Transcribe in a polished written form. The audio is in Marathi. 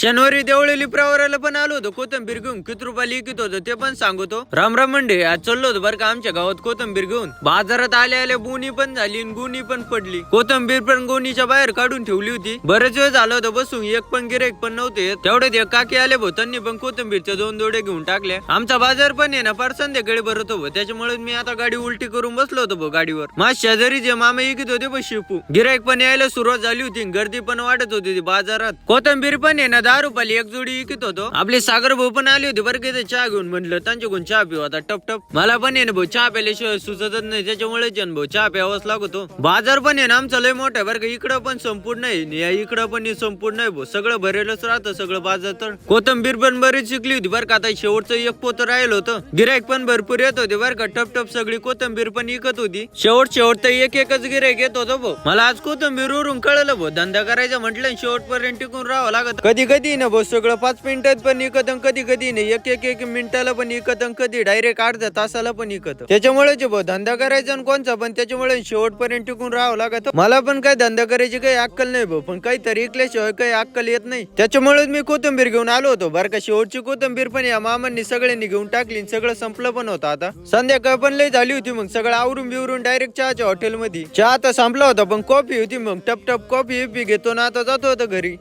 शनिवारी देवळी प्रवाराला पण आलो होतो कोथंबीर घेऊन. किती रुपयाला विकत होतो ते पण सांगतो. राम राम मंडळी, आज चाललो होतो बरं का आमच्या गावात कोथंबीर घेऊन. बाजारात आले आले बोनी पण झाली आणि गुणी पण पडली. कोथंबीर पण गोणीच्या बाहेर काढून ठेवली होती. बरेच वेळ झालं होतं बसून, एक पण गिराईक पण नव्हते. तेवढे एक काकी आले भाऊ, त्यांनी पण कोथंबीरच्या 2 जोडे घेऊन टाकल्या. आमचा बाजार पण आहे ना फार संध्याकाळी भरत होतो, त्याच्यामुळे मी आता गाडी उलटी करून बसलो होतो भाऊ गाडीवर. माझ्या शेजारी जे मामा विकत होते बस शिपू, गिराईक पण यायला सुरुवात झाली होती. गर्दी पण वाढत होती बाजारात. कोथंबीर पण आहे ना 10 रुपयाला एक जोडी विकत होतो. आपले सागर भाऊ पण आले होते बरं का चहा घेऊन. म्हणलं त्यांच्याकडून चहा पिऊ आता टप टप. मला पण आहे ना भाऊ चहा प्यायल्याशिवाय सुचतच नाही, त्याच्यामुळे भाऊ चहा प्यावाच लागतो. बाजार पण आहे ना आमचा लय मोठा आहे बरं का. इकडं पण संपूर्ण नाही, इकडं पण संपूर्ण नाही भाऊ. सगळं भरेलच राहतं सगळं बाजार. तर कोथंबीर पण बरीच शिकली होती बरं का. आता शेवटचं एक पोत राहिलं होतं. गिराईक पण भरपूर येत होते बरं का. टप टप सगळी कोथंबीर पण विकत होती. शेवट तर एक एकच गिराईक येत होतं भाऊ. मला आज कोथंबीर वरून कळलं भाऊ, धंदा करायचा म्हटलं शेवटपर्यंत टिकून राहावं लागत. कधी कधी ना भाऊ सगळं 5 मिनिटात पण विकत, कधी कधी नाही एक मिनिटाला पण विकत, कधी डायरेक्ट अर्ध्या तासाला पण विकत. त्याच्यामुळे भाऊ धंदा करायचा आणि कोणचा पण त्याच्यामुळे शेवटपर्यंत टिकून राहावं लागत. मला पण काय धंदा करायची काही अक्कल नाही भाऊ, पण काहीतरी विकल्याशिवाय काही अक्कल येत नाही. त्याच्यामुळे मी कोथंबीर घेऊन आलो होतो बरं का. शेवटची कोथंबीर पण या मामांनी सगळ्यांनी घेऊन टाकली. सगळं संपलं पण होतं. आता संध्याकाळ पण लय झाली होती. मग सगळं आवरून बिवरून डायरेक्ट चहाच्या हॉटेलमध्ये. चहा तर संपला होता पण कॉफी होती. मग टप टप कॉफी घेतो ना आता जातो होता घरी.